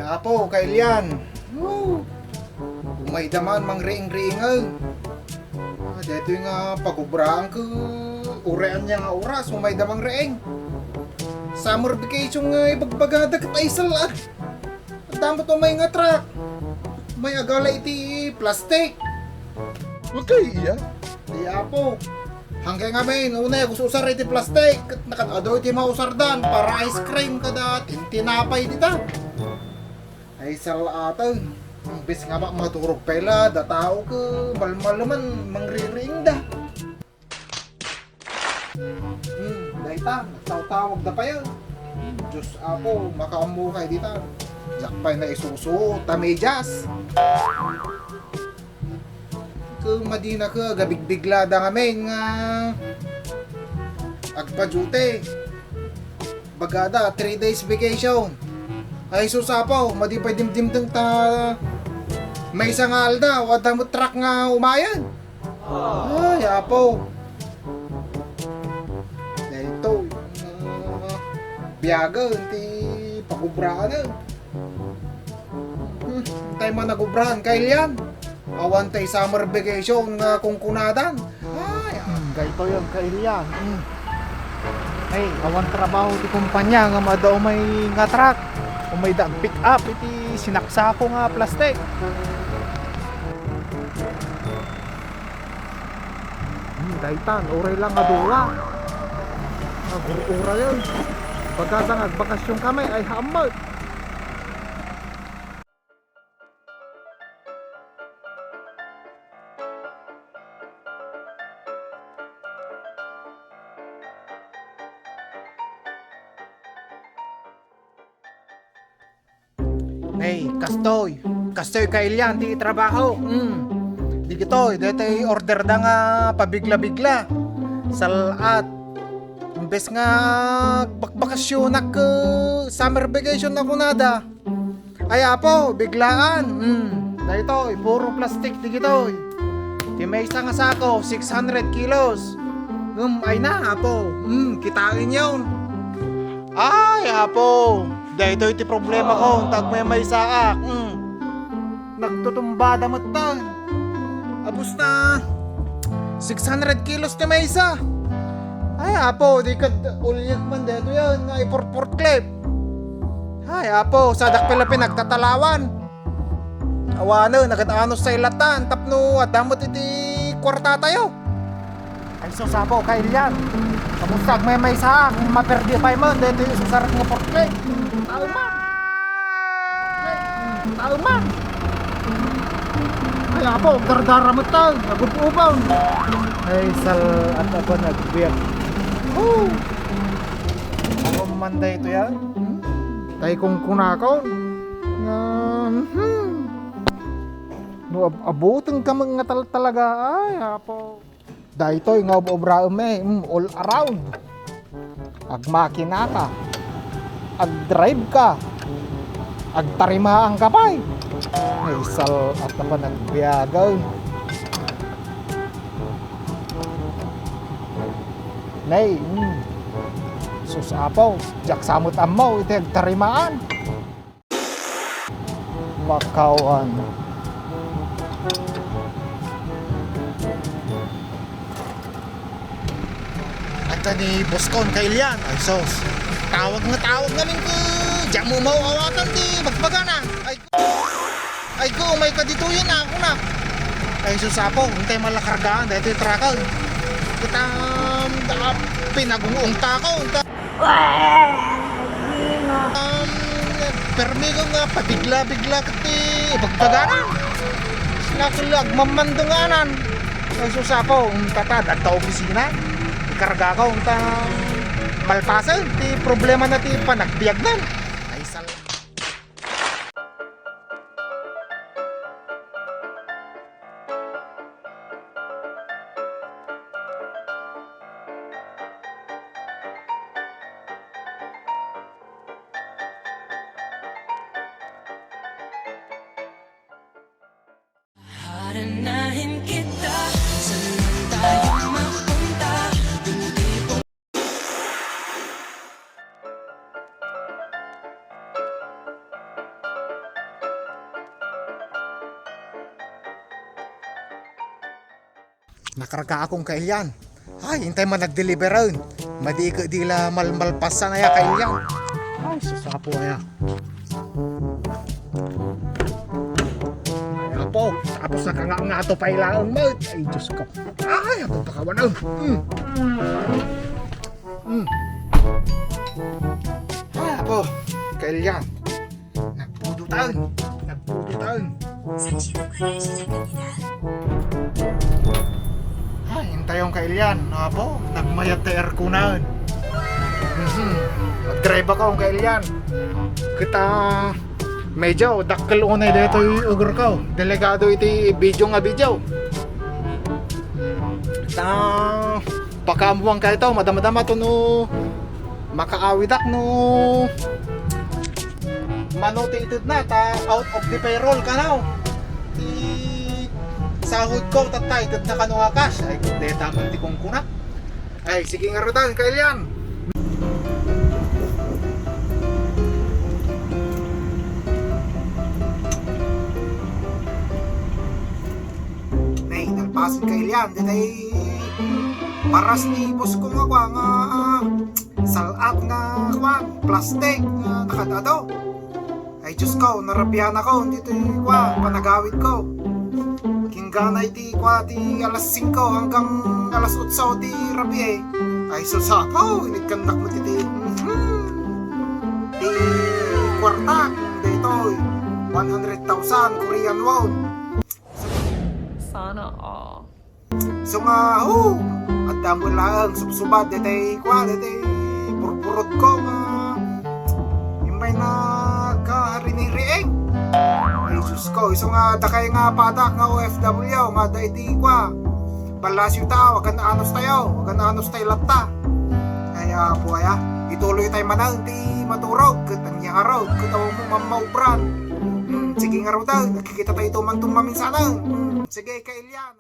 Apo, kailian. May daman mang riing-riingan. Dito yung pagubraan ko. Urean niya nga oras, may damang riing. Summer vacation nga ibagbagada kat ay salat. At damot may nga truck. May agala iti plastic. Huwag kayo iya. Iya po. Hanggang nga may una gusto usar iti plastic. Nakatado iti mausardan para ice cream kada tinapay dita. Ay salatan. Imbes nga ba maturog pela da tao ka malmal naman mangriring da. Dahita, tawag da pa yan. Diyos apo, makaamukay dita. Jakpay na isuso, tamedyas. Madina ka, gabigbigla da ngamin nga agpa-jute. Bagada, 3 days vacation. Ay susapaw, madi pa dimdimdeng ta may isang alda, wada mo truck nga umayan. Ay, apo. Ito, biyaga, hindi pagubraan na. Tayo man nagubrahan, kailian. Awan tayo summer vacation nga kung kunadan. Ay, Gayto yung kailian. Ay, awan trabaho ti kumpanya nga madaw may nga truck. O may dag pick up iti sinaksa ko nga plastic. Daytan, oray lang nga dula. Ura yun. Pagkasa nagbakasyon kami ay hamad. hey, Kastoy kailian, di trabaho. Di kitoy, dito order da nga pabigla-bigla. Salat. Imbes nga bakbakasyon nak summer vacation na kunada. Ay apo, biglaan. Dito, puro plastic di kitoy. Di may isang sako, 600 kilos. Ay na apo. Kitain yun. Ay apo. Dito iti problema ko, tag may saak. Nagtutumba damot ta. Abos na 600 kilos na may isa. Ay apo, di ka ulyag man dito yan. Ay port clip. Ay apo, sadak pala pinagtatalawan. Awano, nagatanos sa ilatan. Tapno, adamot iti kwarta tayo. Ay susapo kailian. Kamusta may saak, maperdi pa man dito yung susarak ng port clip. Tama. Ay apo, dardara mo ta, nagupubaw. Ay sal at ako nagbiyag. Ako manda ito yan. Tay kung kunakaw. No abuteng ka mga talaga ay apo. Dahito nga obra all around. Agmakina ka. Ag-drive ka. Agtarimaan ka pa eh. Ay sal at ako nagbiagaw. Nay, susapaw, jak samot amaw, iti agtarimaan. Makawan. Anta ni Boskon kailian. Ay sos, tawag namin ko. Diyan mo mauawatan di bagbagana. Ay ko, may kadituyin na ako na. Ay susapo, hintay malakargaan dahil ito yung trakal. Kita pinagungong tako. Permi ko nga, pabigla-bigla kati bagbagana. Sinakulag, mamandunganan. Ay susapo, tatad at opisina. Ikarga ko, malpasan, ti problema na ti panagbiagnan. Ay sal... Haranahin kita, saan tayo mapunta? nakarga akong kailyan. Ay, hintay man nag-deliveran. Madi ka dila malmalpasan na ya kailyan. Ay, susapo ya. Ay, apo, tapos nakanga to pa ilaang mo. Ay, Diyos ko. Ay, apo pakawanan. Ay, apo, kailyan. Nagpudutan. 상시녹화를 시작합니다. Ay, hintay yung kailyan. Apo, nagmayat na airconan. Mag-drive ako ang kailyan. Kita medyo dakkel unay dito yung ugur ko. Delegado iti video nga video. Ta pakamuang ka ito, madama-dama to no makaawidak no manotated na ta out of the payroll ka now. Sahod ko tatay kat na kano nga cash ay kundi tamang tikong kuna. Ay sige nga rodan kailyan. Nay nalpasin kailyan ditay paras ni boss ko nga salat nga plastic nga nakadado. Ay Diyos ko, narabihan ako, dito panagawid ko. Kinggana iti ti alas 5 hanggang alas 8 di rabi eh. Ay susapo, inikandak mo titi. Di kwarta, dito 100,000 Korean won. Sana all. So nga, at damo lang, subsubad, dito purpurot ko nga. May nagkahariniriing. Ay sus ko, iso nga dakay nga patak nga OFW nga daiti kwa. Balasyo ta, wag na anos tayo latta. Kaya po ituloy tayo manang di maturog, katanya araw, katawa mo mamaubran. Sige nga raw daw, nakikita tayo tumang-tumamin sana. Sige, kailyan.